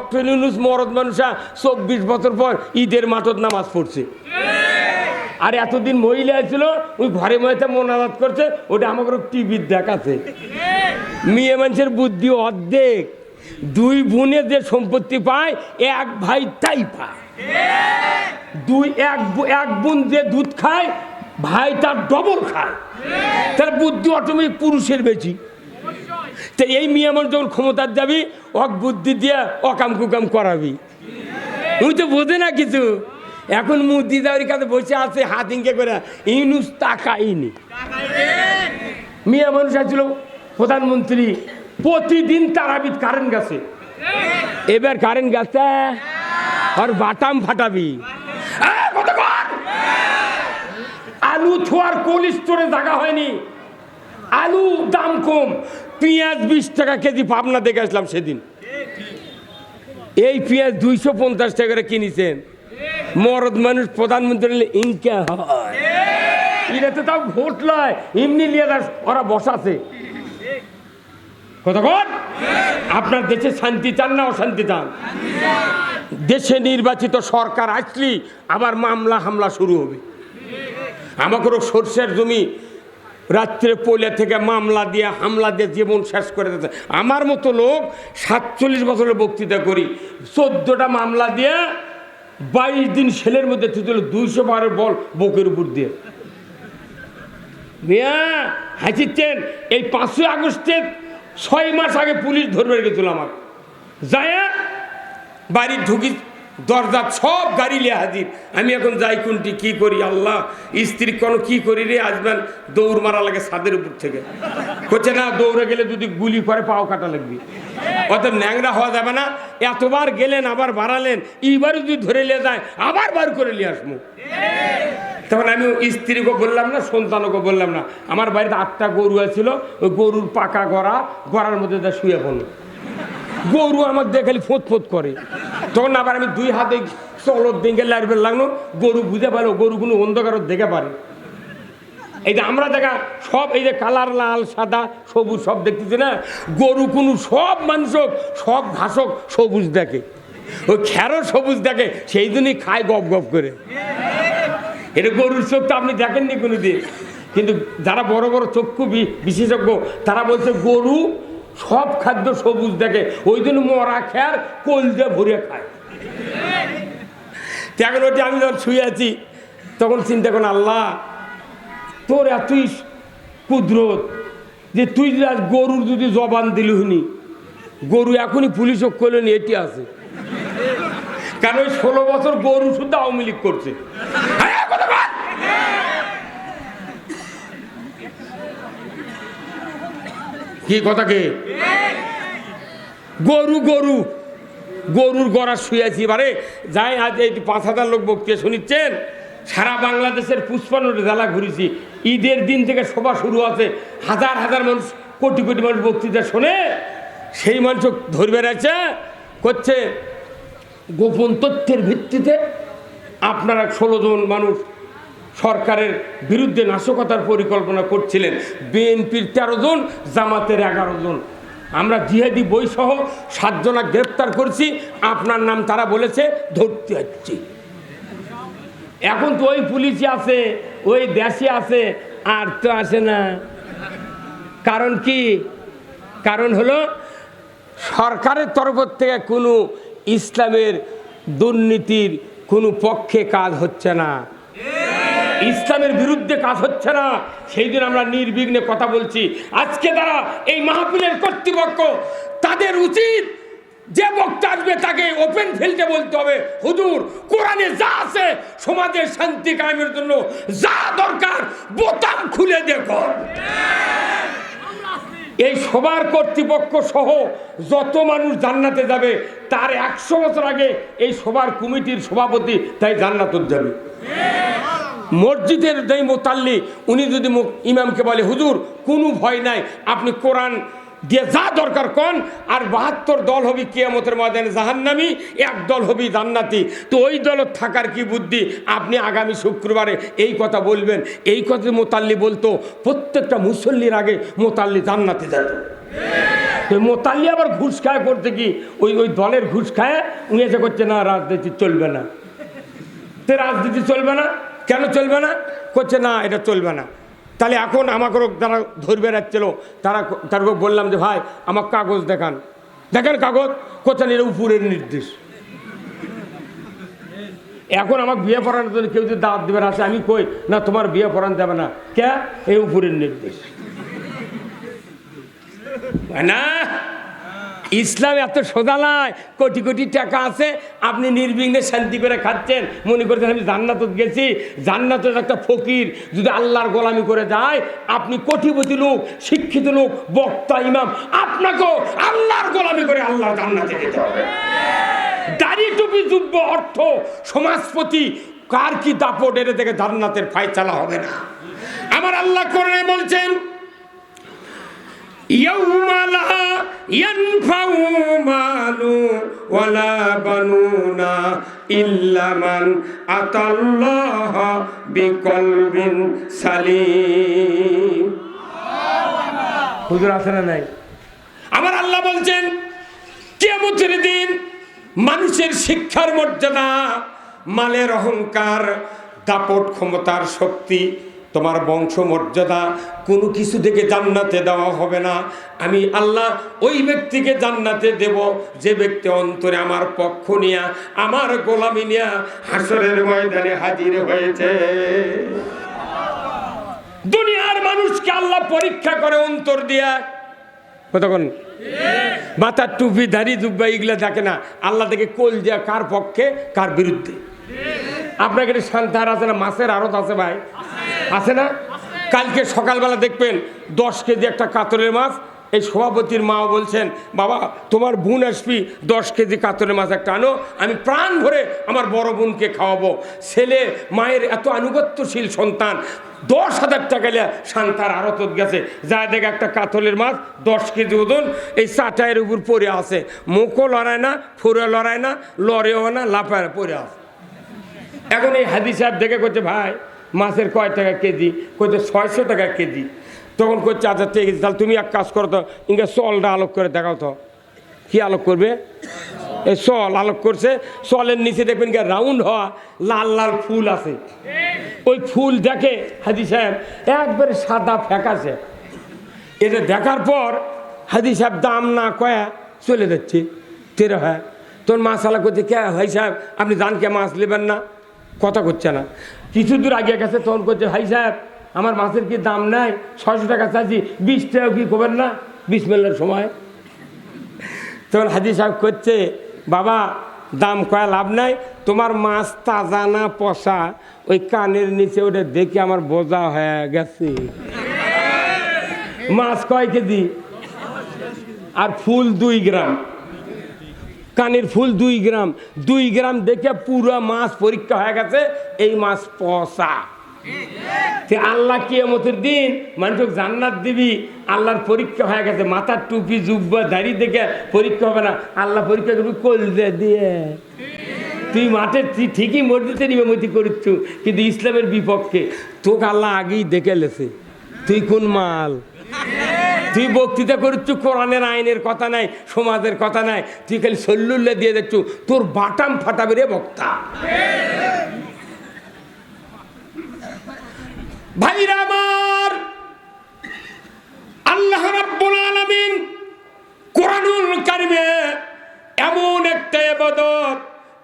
Doctor Yunus মরদ মানুষা 24 বছর পর ঈদের মাঠত নামাজ পড়ছে। আর এতদিন মহিলা ছিল ওই ঘরে মধ্যে মোনাজাত করছে, ওটা আমাকে টিভির দেখাচ্ছে। মেয়ে মানুষের বুদ্ধি অর্ধেক। দুই বোনে যে সম্পত্তি পায় এক ভাই তাই পায়। এক বোন যে দুধ খায় ভাই তার ডবল খায়। তার বুদ্ধি অটোমেটিক পুরুষের বেশি। তো এই মেয়ে মানুষ যখন ক্ষমতার যাবি অক বুদ্ধি দিয়ে অকাম কুকাম করাবি। উনি তো বোঝে না কিছু। এখন মুদি দাওয়ার কাছে বসে আছে হাত ইঙ্কে করে, ইউনূস তাকাইনি। মেয়ে মানুষ আসছিল প্রধানমন্ত্রী, প্রতিদিন তারাবিদ কারেন্ট গেছে। এবার কারেন্ট গেছে আর বাটাম ফাটাবি। আলু থোয়ার কোল্ড স্টোরে জায়গা হয়নি, আলু দাম কম, পেঁয়াজ 20 টাকা কেজি পাবনা দেখে আসলাম সেদিন। এই পেঁয়াজ 250 টাকা করে কিনেছেন। মরদ মানুষ প্রধানমন্ত্রী ইনকা হয়, এটা তো তাও ভোট লয়, এমনি নিয়ে ওরা বসাছে। কতক্ষণ আপনার দেশে শান্তি চান না অশান্তি চান? দেশে নির্বাচিত সরকার আসলেই আবার মামলা হামলা শুরু হবে। আমাকেও সরষের জমি রাত্রে পয়লা থেকে মামলা দিয়ে হামলা দিয়ে জীবন শেষ করে দিতে। আমার মতো লোক 47 বছরের বক্তৃতা করি, 14টা মামলা দিয়ে 22 দিন সেলের মধ্যে তুলে 212 বল বুকের উপর দিয়ে। মিয়া হাসিচ্ছেন, এই 5ই আগস্টের 6 মাস আগে পুলিশ ধরবে গেছিল আমার। যায় বাড়ি ঢুকি, দরজা সব গাড়ি লিয়ে হাজির। আমি এখন যাই কোনটি কি করি, আল্লাহ স্ত্রী কোনো কি করি রে, আসবেন দৌড় মারা লাগে ছাদের উপর থেকে। হচ্ছে না, দৌড়ে গেলে যদি গুলি করে পাও কাটা লাগবে, অত ন্যাংরা হওয়া যাবে না। এতবার গেলেন আবার বাড়ালেন, এইবারও যদি ধরে নিয়ে যায় আবার বার করে নিয়ে আসবো। তখন আমি স্ত্রীকে বললাম না, সন্তানকে বললাম না, আমার বাড়িতে 8টা গরু ছিল, ওই গরুর পাকা গড়ার মধ্যে যা শুয়ে পড়লো। গরু আমার দেখে খালি ফোঁত ফোঁত করে। তখন আবার আমি 2 হাতে চলত দিকে লাইবে লাগলো, গরু বুঝে পারো গরুগুলো অন্ধকারত দেখে পারে। এই যে আমরা দেখা সব এই যে কালার লাল সাদা সবুজ সব দেখতেছি না, গরু কোনো সব মানুষ সব ঘাসক সবুজ দেখে, ওই খেরো সবুজ দেখে, সেই জন্যই খায় গপ গপ করে। এটা গরুর চোখ তো আপনি দেখেননি কোনো দিন, কিন্তু যারা বড় বড় চক্ষু বিশেষজ্ঞ তারা বলছে গরু সব খাদ্য সবুজ দেখে, ওই জন্য মরা খেয়ার কোল দিয়ে ভরে খায়। এখন ওটি আমি যখন শুয়ে আছি তখন চিন্তা করেন, আল্লাহ তোর এতই কুদরত যে তুই আজ গরুর যদি জবান দিলি হুনি, গরু এখনই পুলিশ করলেন এটি আছে। কারণ ওই 16 বছর গরু শুদ্ধ আওয়ামী লীগ করছে। কি কথাকে গরু গরু গরুর গড়া শুয়েছি। এবারে যাই আজ এই 5,000 লোক বক্তৃতা শুনিচ্ছেন, সারা বাংলাদেশের 55 জেলা ঘুরেছি। ঈদের দিন থেকে সভা শুরু আছে, হাজার হাজার মানুষ, কোটি কোটি মানুষ বক্তৃতা শোনে। সেই মানুষ ধরবে রয়েছে করছে গোপন তথ্যের ভিত্তিতে আপনারা 16 জন মানুষ সরকারের বিরুদ্ধে নাশকতার পরিকল্পনা করছিলেন। বিএনপির 13 জন, জামাতের 11 জন। আমরা জিহাদি বই সহ 7 জনা গ্রেপ্তার করছি। আপনার নাম তারা বলেছে ধরতে হচ্ছে। এখন তো ওই পুলিশই আছে, ওই দেশে আছে, আর তো আসে না। কারণ কি? কারণ হলো সরকারের তরফ থেকে কোনো ইসলামের দুর্নীতির কোনো পক্ষে কাজ হচ্ছে না, ইসলামের বিরুদ্ধে কাজ হচ্ছে না। সেই জন্য আমরা নির্বিঘ্নে কথা বলছি। আজকে তারা এই মাহফিলের কর্তৃপক্ষ, তাদের উচিত যে বক্তা আসবে তাকে ওপেন ফিল্ডে বলতে হবে, হুজুর কোরআনে যা আছে সমাজের শান্তি কায়েমের জন্য যা দরকার বোতাম খুলে দেখো। এই সবার কর্তৃপক্ষ সহ যত মানুষ জান্নাতে যাবে তার 100 বছর আগে এই সবার কমিটির সভাপতি তাই জান্নাতে যাবে। মসজিদের যেই মোতাল্লি উনি যদি ইমামকে বলে হুজুর কোনো ভয় নাই, আপনি কোরআন দিয়ে যা দরকার কোন, আর 72 দল হবি কিয়ামতের ময়দানে জাহান্নামী, 1 দল হবি জান্নাতি, তো ওই দলত থাকার কি বুদ্ধি, আপনি আগামী শুক্রবারে এই কথা বলবেন। এই কথা মোতাল্লি বলতো, প্রত্যেকটা মুসল্লির আগে মোতাল্লি জান্নাতে যেত। মোতাল্লি আবার ঘুষ খায় করতে কি ওই ওই দলের ঘুষ খায় উনি এসে করছে না রাজনীতি চলবে না। তো রাজনীতি চলবে না কেন চলবে না? করছে না এটা চলবে না। তাহলে এখন আমাকেও যারা ধরবে রাখছিল তারপর বললাম যে ভাই আমার কাগজ দেখান, দেখেন কাগজ, করছেন এটা উপরের নির্দেশ। এখন আমাকে বিয়ে পড়ানোর জন্য কেউ যদি দাওয়াত দেবে আসে, আমি কই না তোমার বিয়ে পড়ানো যাবে না, কে? এই উপরের নির্দেশ না। ইসলাম এত সোজা নয়। কোটি কোটি টাকা আছে, আপনি নির্বিঘ্নে শান্তি করে খাচ্ছেন, মনে করছেন আমি জান্নাত গেছি। জান্নাতের একটা ফকির যদি আল্লাহর গোলামি করে যায়, আপনি কোটিপতি লোক, শিক্ষিত লোক, বক্তা, ইমাম, আপনাকেও আল্লাহর গোলামি করে আল্লাহ জান্নাতে যেতে হবে। দাড়ি টুপি যুব্য অর্থ সমাজপতি কার কি দাপট, এটা থেকে জান্নাতের ফায়সালা হবে না। আমার আল্লাহ কোরআনে বলছেন ইয়াউমা লা ইয়ানফাউ মালু ওয়ালা বানুনা ইল্লা মান আতাল্লাহা বিকলবিন সালিম। হুজুর আছে না নাই? আমার আল্লাহ বলছেন কিয়ামতের দিন মানুষের শিক্ষার মর্যাদা, মালের অহংকার, দাপট, ক্ষমতার শক্তি, তোমার বংশ মর্যাদা কোনো কিছু থেকে জান্নাতে দেওয়া হবে না। আমি আল্লাহ ওই ব্যক্তিকে জান্নাতে দেব যে ব্যক্তি অন্তরে আমার পক্ষ নিয়া, আমার গোলামি নিয়া হাসরের ময়দানে হাজির হয়েছে। দুনিয়ার মানুষকে আল্লাহ পরীক্ষা করে অন্তর দিয়া, কতক্ষণ মাথার টুপি, দাড়ি, জুব্বা এগুলা দেখে না, আল্লাহ থেকে কোল দেয়া কার পক্ষে কার বিরুদ্ধে। আপনাকে শান্তার আছে না, মাছের আড়ত আছে ভাই, আছে না? কালকে সকালবেলা দেখবেন 10 কেজি একটা কাতলের মাছ। এই সভাপতির মাও বলছেন বাবা তোমার বোন আসবি, 10 কেজি কাতলের মাছ একটা আনো, আমি প্রাণ ভরে আমার বড় বোনকে খাওয়াবো। ছেলে মায়ের এত আনুগত্যশীল সন্তান, 10,000 টাকা শান্তার আড়ত গেছে, যা দেখে একটা কাতলের মাছ 10 কেজি ওজন এই চাটাইয়ের উপর পড়ে আছে, মুখও লড়ায় না, ফুরে লড়ায় না, লড়েও না, লাফায় না, পড়ে আছে। এখন এই হাদি সাহেব দেখে করছে ভাই মাছের কয় টাকা কেজি? করছে 600 টাকা কেজি। তখন করছে আচ্ছা ঠিক আছে, তাহলে তুমি এক কাজ করো তো, ইনকে চলটা আলোক করে দেখাও তো। কি আলোক করবে? এই চল আলোক করছে, চলের নিচে দেখবেন কি রাউন্ড হওয়া লাল লাল ফুল আছে। ওই ফুল দেখে হাজি সাহেব একবারে সাদা ফ্যাকাছে। এটা দেখার পর হাজি সাহেব দাম না কয়া চলে যাচ্ছে। তেরো হ্যাঁ তোর মাছ আলা করছে, কে ভাই সাহেব আপনি জান কে মাছ নেবেন না? কথা করছে না। কিছু দূর আগে গেছে, তখন করছে ভাই সাহেব আমার মাছের কি দাম নাই, 600 টাকা চাইছি, 20 টাকা কি করবেন না? বিসমিল্লাহর সময়। তখন হাজি সাহেব করছে বাবা দাম কয়া লাভ নাই, তোমার মাছ তাজা না পচা ওই কানের নিচে ওটা দেখে আমার বোঝা হয়ে গেছে। মাছ কয় কেজি? আর ফুল 2 গ্রাম, কানের ফুল 2 গ্রাম, 2 গ্রাম দেখে পুরো মাছ পরীক্ষা হয়ে গেছে, এই মাছ পচা। আল্লাহ কিয়ামতের দিন মানুষ জান্নাত দিবি, আল্লাহর পরীক্ষা হয়ে গেছে, মাথার টুপি জুব্বা দাড়ি দেখে পরীক্ষা হবে না, আল্লাহ পরীক্ষা করবি কোল দিয়ে। তুই মাঠে ঠিকই মসজিদে নিয়মিতি করিচ্ছু, কিন্তু ইসলামের বিপক্ষে, তোকে আল্লাহ আগেই দেখে লেছে তুই কোন মাল। তুই বক্তৃতা করছু, কোরআনের আইনের কথা নাই, সমাজের কথা নাই, তুই খালি সল্লুল্লাহ দিয়ে দেখছু, তোর বাটাম ফাটাবে রে বক্তা। ভাইরা আমার, আল্লাহ রাব্বুল আলামিন কোরআনুল কারিমে এমন একটা ইবাদত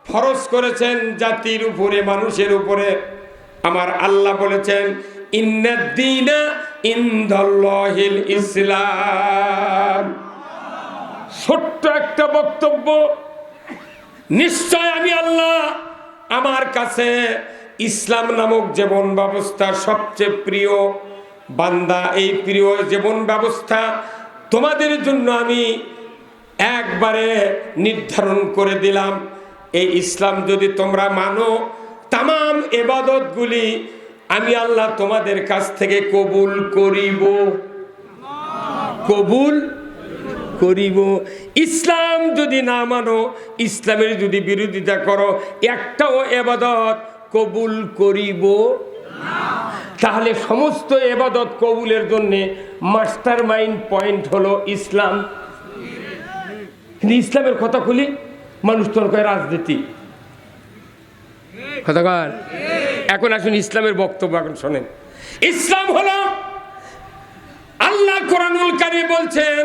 ফরজ করেছেন জাতির উপরে, মানুষের উপরে। আমার আল্লাহ বলেছেন ইন্নাদ-দীনা ইনদাল্লাহিল ইসলাম। ছোট্ট একটা বক্তব্য, নিশ্চয় আমি আল্লাহ আমার কাছে ইসলাম নামক জীবন ব্যবস্থা সবচেয়ে প্রিয়। বান্দা, এই প্রিয় জীবন ব্যবস্থা তোমাদের জন্য আমি একবারে নির্ধারণ করে দিলাম। এই ইসলাম যদি তোমরা মানো, তামাম ইবাদতগুলি আমি আল্লাহ তোমাদের কাছ থেকে কবুল করিব, কবুল করিব। ইসলাম যদি না মানো, ইসলামের যদি বিরোধিতা করো, একটাও ইবাদত কবুল করিব। তাহলে সমস্ত ইবাদত কবুলের জন্যে মাস্টার মাইন্ড পয়েন্ট হলো ইসলাম। কিন্তু ইসলামের কথা খুলি মানুষ তোর কয় রাজনীতি কথা কর। এখন আসুন ইসলামের বক্তব্য এখন শোনেন। ইসলাম হলো আল্লাহ কোরআনুল কারীম বলছেন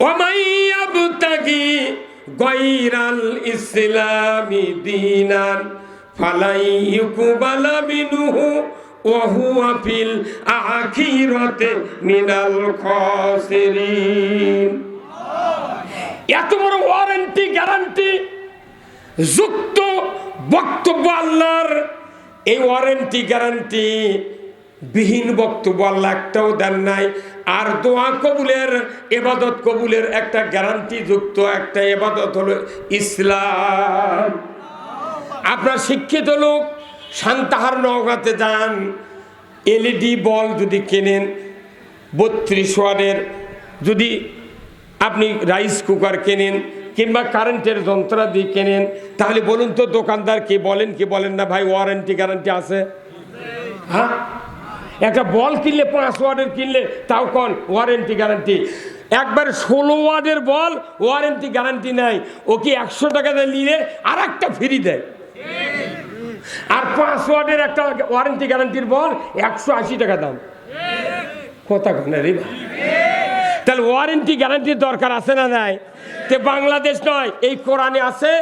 ওয়ামাইয়াবতাগি গায়রাল ইসলামি দীনান ফালাই ইউকবালা মিনহু ওয়া হুয়া ফিল আখিরাতি মিনাল খাসিরিন। এত বড় ওয়ারেন্টি গ্যারান্টি যুক্ত বক্তব্য আল্লাহর। এই ওয়ারেন্টি গ্যারান্টি বিহীন বক্তব্য আল্লাহ একটাও দেন নাই। আর দোয়া কবুলের ইবাদত কবুলের একটা গ্যারান্টি যুক্ত একটা ইবাদত হলো ইসলাম। আপনার শিক্ষিত লোক সান্তাহার নওগাঁতে যান, এলইডি বল যদি কেনেন 32 ওয়াটের, যদি আপনি রাইস কুকার কেনেন কিংবা কারেন্টের যন্ত্রাদি কেনেন, তাহলে বলুন তো দোকানদার কি বলেন কি বলেন না ভাই ওয়ারেন্টি গ্যারান্টি আছে? হ্যাঁ, একটা বল কিনলে 5 ওয়াটের কিনলে তাও কোন ওয়ারেন্টি গ্যারান্টি। একবার 16 ওয়াটের বল ওয়ারেন্টি গ্যারান্টি নাই, ও কি 100 টাকা দিয়ে নিলে আর একটা ফ্রি দেয়। আর 5 ওয়াটের একটা ওয়ারেন্টি গ্যারান্টির বল 180 টাকা দাম। কথা কেন রে ভাই? তাহলে ওয়ারেন্টি গ্যারান্টির দরকার আছে না নাই? তে বাংলাদেশ নয়, এই কোরআনে আছে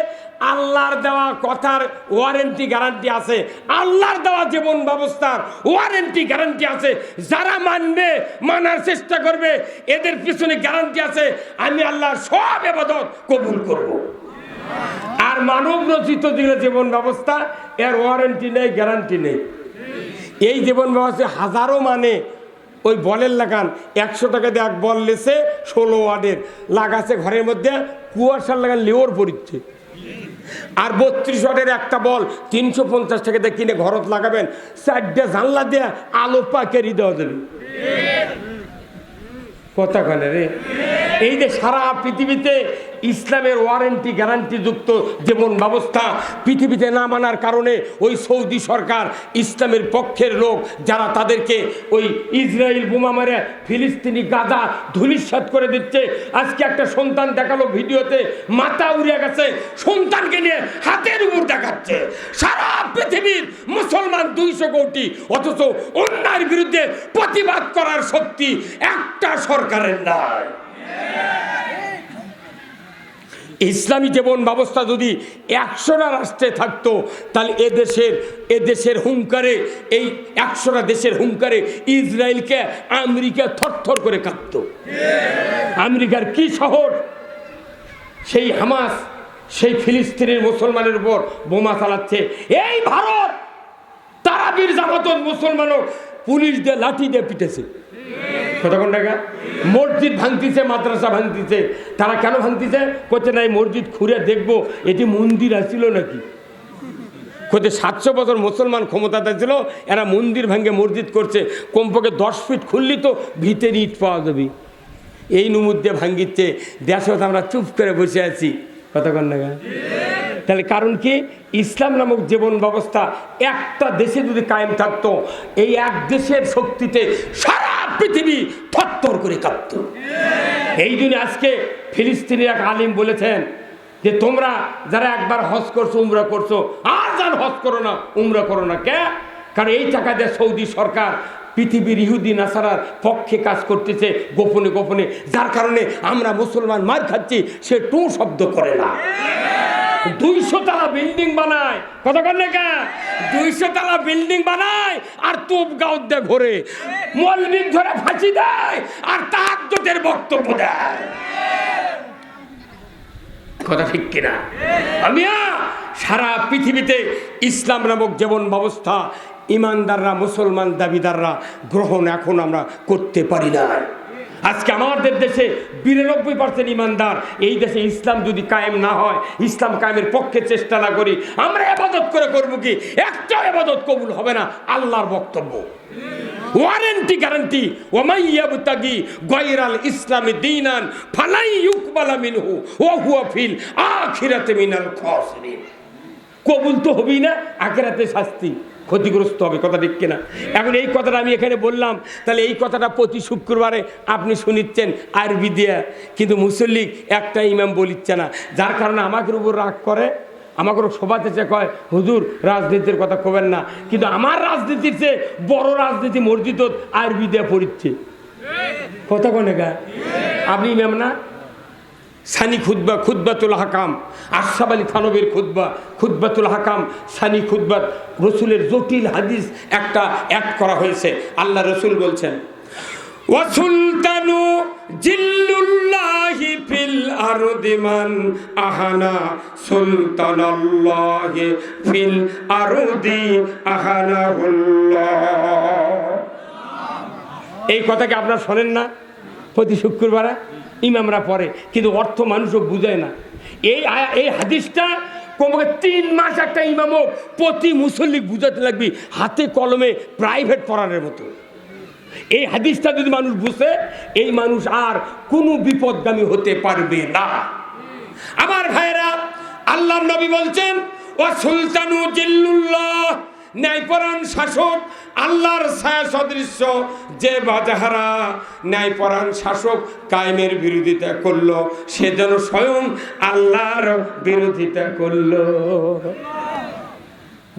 আল্লাহর দেওয়া কথার ওয়ারেন্টি গ্যারান্টি আছে, আল্লাহর দেওয়া জীবন ব্যবস্থার ওয়ারেন্টি গ্যারান্টি আছে। যারা মানবে, মানার চেষ্টা করবে, এদের পিছনে গ্যারান্টি আছে আমি আল্লাহর সব ইবাদত কবুল করব। আর মানব রচিত যেগুলো জীবন ব্যবস্থা, এর ওয়ারেন্টি নেই, গ্যারান্টি নেই। এই জীবন ব্যবস্থা হাজারো মানে ওই বলের লাগান 100 টাকা দিয়ে এক বল লেছে 16 ওয়াটের লাগাছে ঘরের মধ্যে, কুয়াশার লাগান লেওর পড়ছে। আর 32 ওয়াটের একটা বল 350 টাকা দিয়ে কিনে ঘরত লাগাবেন, 4টে জানলা দিয়ে আলো পাকেরি দেওয়া যাবে। কথা কানে রে। এই যে সারা পৃথিবীতে ইসলামের ওয়ারেন্টি গ্যারান্টি যুক্ত জীবন ব্যবস্থা পৃথিবীতে না মানার কারণে ওই সৌদি সরকার ইসলামের পক্ষের লোক যারা তাদেরকে ওই ইসরায়েল বোমা মারে ফিলিস্তিনি গাজা ধূলিসাৎ করে দিচ্ছে। আজকে একটা সন্তান দেখালো ভিডিওতে, মাথা উড়ে গেছে, সন্তানকে নিয়ে হাতের উপর দেখাচ্ছে। সারা পৃথিবীর মুসলমান 200 কোটি, অথচ অন্যায়ের বিরুদ্ধে প্রতিবাদ করার শক্তি একটা সরকারের নাই। ইসলামী জীবন ব্যবস্থা যদি 100টা রাষ্ট্রে থাকতো, তাহলে এদেশের হুঙ্কারে, এই 100টা দেশের হুঙ্কারে ইসরায়েলকে আমেরিকা থরথর করে কাঁপত। আমেরিকার কি শহর, সেই হামাস সেই ফিলিস্তিনের মুসলমানের উপর বোমা চালাচ্ছে। এই ভারত তারাবির জামাতত মুসলমানও পুলিশ দিয়ে লাঠি দিয়ে পিটেছে। কতক্ষণ টাকা মসজিদ ভাঙতিছে, মাদ্রাসা ভাঙতিছে। তারা কেন ভাঙতিছে? করছে না এই মসজিদ খুঁড়ে দেখবো এটি মন্দির আসছিল নাকি। কোথায় 700 বছর মুসলমান ক্ষমতাতে ছিল, এরা মন্দির ভাঙে মসজিদ করছে। কমপক্ষে 10 ফিট খুললি তো ভিতরে ইট পাওয়া যাবে। এই নমুদ্দে ভাঙ্গিচ্ছে, দেশে আমরা চুপ করে বসে আছি। কতক্ষণ টাকা তাহলে কারণ কি? ইসলাম নামক জীবন ব্যবস্থা একটা দেশে যদি কায়েম থাকতো, এই এক দেশের শক্তিতে সারা পৃথিবী থরথর করে কাঁপত। এই জন্য আজকে ফিলিস্তিনের এক আলিম বলেছেন যে তোমরা যারা একবার হজ করছো, উমরা করছো, আর যার হজ করো না, উমরা করো না। কে? কারণ এই টাকা দিয়ে সৌদি সরকার পৃথিবীর ইহুদি নাসারার পক্ষে কাজ করতেছে গোপনে গোপনে, যার কারণে আমরা মুসলমান মার খাচ্ছি। সে টু শব্দ করে না। 200 তালা বিল্ডিং বানায়, কতক্ষণ লেখা 200 তালা বিল্ডিং বানায় আর তোপ গাউদ দিয়ে ঘোরে, মৌলবি ধরে ফাঁসি দেয় আর তাহাজ্জুদের বক্তব্য দেয়। কথা ঠিক কিনা? আমিয়া সারা পৃথিবীতে ইসলাম নামক জীবন ব্যবস্থা ইমানদাররা, মুসলমান দাবিদাররা গ্রহণ এখন আমরা করতে পারি না। আজকে আমাদের দেশে 92% ইমানদার। এই দেশে ইসলাম যদি কায়েম না হয়, ইসলাম কায়েমের পক্ষে চেষ্টা না করি, আমরা ইবাদত করে করবো কি? একটা ইবাদত কবুল হবে না। আল্লাহর বক্তব্য ওয়ারেন্টি গ্যারান্টি, ওয়ামাই ইয়াবতাগি গায়রাল ইসলামি দীনান ফালাই ইউকবালা মিনহু ওয়া হুয়া ফিল আখিরাতি মিনাল খাসিরিন। কবুল তো হবেই না, আখিরাতে শাস্তি। ক্ষতিগ্রস্ত হবে, কথা ঠিক কিনা? এখন এই কথাটা আমি এখানে বললাম, তাহলে এই কথাটা প্রতি শুক্রবারে আপনি শুনিচ্ছেন আরবি দিয়ে, কিন্তু মুসল্লিক একটা ইমাম বলিচ্ছে না, যার কারণে আমাদের উপর রাগ করে, আমাকে সবাতে চেয়ে কয় হুজুর রাজনীতির কথা কবেন না, কিন্তু আমার রাজনীতির চেয়ে বড় রাজনীতি মসজিদ আরবি দিয়ে পড়িচ্ছে, কথা কোনে গা? আপনি ইমাম না? সানি খুতবা, খুতবাতুল হাকাম, আশরাফ আলী থানবীর খুতবা, খুতবাতুল হাকাম, সানি খুতবা, রসুলের জটিল হাদিস একটা অ্যাড করা হয়েছে। আল্লাহ রসুল বলছেন ওয়া সুলতানু জিল্লুল্লাহি ফিল আরদি মান আহানা সুলতানাল্লাহি ফিল আরদি আহানাহুল্লাহ। এই কথাকে আপনারা শোনেন না? প্রতি শুক্রবারে ইমামরা পড়ে, কিন্তু অর্থ মানুষও বুঝায় না। এই হাদিসটা কমপক্ষে 3 মাস একটা ইমামও প্রতি মুসল্লি বুঝাতে লাগবে, হাতে কলমে প্রাইভেট পড়ানোর মতো। এই হাদিসটা যদি মানুষ বুঝে, এই মানুষ আর কোনো বিপদগামী হতে পারবে না। আমার ভাইরা, আল্লাহর নবী বলছেন ওয়া সুলতানু জিল্লুল্লাহ, ন্যায়পরায়ণ শাসক আল্লাহর ছায়া সদৃশ্য যে বাজাহারা ন্যায়পরায়ণ শাসক কায়েমের বিরোধিতা করলো, সে যেন স্বয়ং আল্লাহর বিরোধিতা করলো।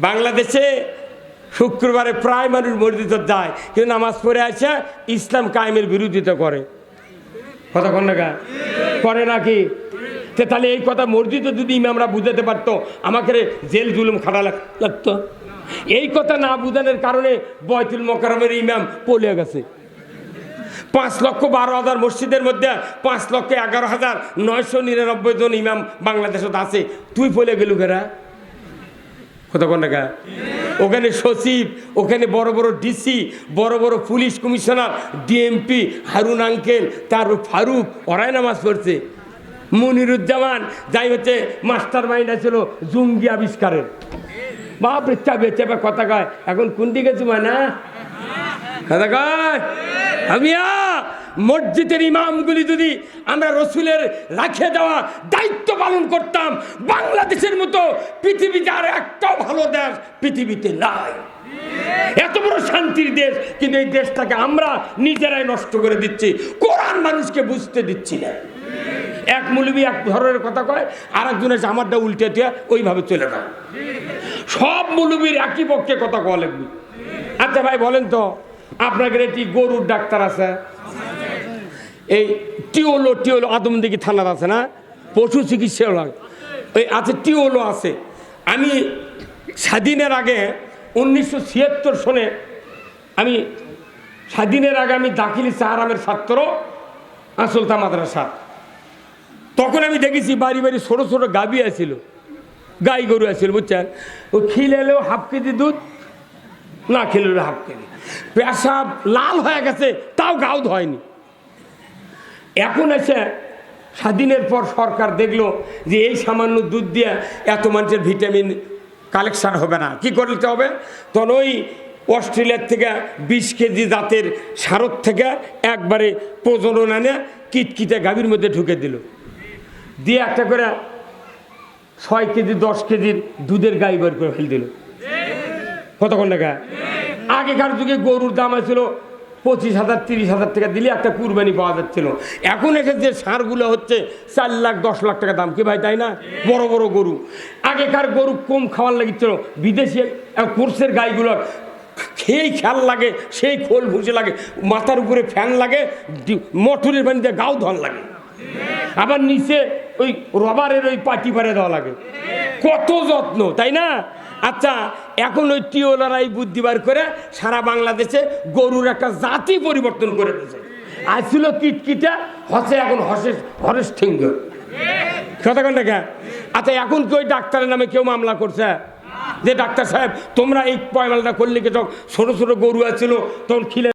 বাংলাদেশে শুক্রবারে প্রায় মানুষ মসজিদে যায়, কিন্তু নামাজ পড়ে আসে ইসলাম কায়েমের বিরোধিতা করে, কথা কোন না করে নাকি? তাহলে এই কথা মসজিদে যদি ইমামরা বুঝাতে পারতো, আমাকে জেল জুলুম খাটা লাগতো। এই কথা না বুঝানোর কারণে বয়তুল মোকাররমের ইমাম পড়ে গেছে। 5,12,000 মসজিদের মধ্যে 5,11,999 জন ইমাম বাংলাদেশত আছে, তুই পড়ে গেলু ঘেরা, কথা কোন না? ওখানে সচিব, ওখানে বড় বড় ডিসি, বড় বড় police commissioner, DMP, Harun uncle, তারপর ফারুক, ওরাই নামাজ পড়ছে। মনিরুজ্জামান যাই হচ্ছে মাস্টার মাইন্ড ছিল জঙ্গি আবিষ্কারের, বাপরে চাবে চাপে কথা কয়, এখন কোন দিকে চুমা না কথা কয়। আমিয়া মসজিদের ইমামগুলি যদি আমরা রসুলের রাখে দেওয়া দায়িত্ব পালন করতাম, বাংলাদেশের মতো পৃথিবীতে আর একটাও ভালো দেশ পৃথিবীতে নাই। এত বড় শান্তির দেশ, কিন্তু এই দেশটাকে আমরা নিজেরাই নষ্ট করে দিচ্ছি, কোরআন মানুষকে বুঝতে দিচ্ছি না। এক মৌলবী এক ধরনের কথা কয়, আর একজন এসে আমারটা উল্টে দিয়ে ওইভাবে চলে যায়। সব মৌলবীর একই পক্ষে কথা কওয়া লাগবে। আচ্ছা ভাই বলেন তো, আপনাদের এটি গরুর ডাক্তার আছে? এই টিওলো আদমদিঘি থানার আছে না, পশু চিকিৎসা লাগে, ওই আছে টিওলো আছে। আমি স্বাধীনের আগে 1976 সনে আমি স্বাধীনের আগে আমি দাখিলি সাহারামের ছাত্র আসলতা মাদ্রাসা। তখন আমি দেখেছি বাড়ি বাড়ি ছোটো ছোটো গাভী আসছিল, গাই গরু আসছিল, বুঝছেন? ও খিলেলেও হাফ কেজি দুধ, না খেলেও হাফ কেজি, পেশাব লাল হয়ে গেছে, তাও গাউদ হয়নি। এখন এসে স্বাধীনের পর সরকার দেখলো যে এই সামান্য দুধ দিয়ে এত মানুষের ভিটামিন কালেকশন হবে না, কি করতে হবে? তখন ওই অস্ট্রেলিয়ার থেকে 20 কেজি জাতের সারত থেকে একবারে প্রজনন এনে কিটকিটে গাভীর মধ্যে ঢুকে দিল, দিয়ে একটা করে 6 কেজি 10 কেজির দুধের গাই বের করে ফেল দিল, কতক্ষণ টাকা? আগেকার যুগে গরুর দাম ছিল 25,000 30,000 টাকা দিলে একটা কুরবানি পাওয়া যাচ্ছিল। এখন এসে যে সারগুলো হচ্ছে 4 লাখ 10 লাখ টাকা দাম, কি ভাই তাই না? বড় বড় গরু। আগেকার গরু কম খাওয়ার লাগিচ্ছিল, বিদেশি কোর্সের গাইগুলো খেয়েই খেয়াল লাগে, সেই খোল ভুসে লাগে, মাথার উপরে ফ্যান লাগে, মোটরের পানিতে গাও ধন লাগে, আবার নিচে ওই রবারের ওই পাটি পারে দেওয়া লাগে, কত যত্ন, তাই না? আচ্ছা, এখন ওই টিওলারাই বুদ্ধি বার করে সারা বাংলাদেশে গরুর একটা জাতি পরিবর্তন করে দিয়েছে। আসছিল কিটকিটা, হসে এখন হরেশ ঠিঙ্গ, কতক্ষণ টাকা? আচ্ছা, এখন কি ওই ডাক্তারের নামে কেউ মামলা করছে যে ডাক্তার সাহেব তোমরা এই পয়মালটা করলে কি? ছোটো ছোটো গরু আছিল তখন খিলে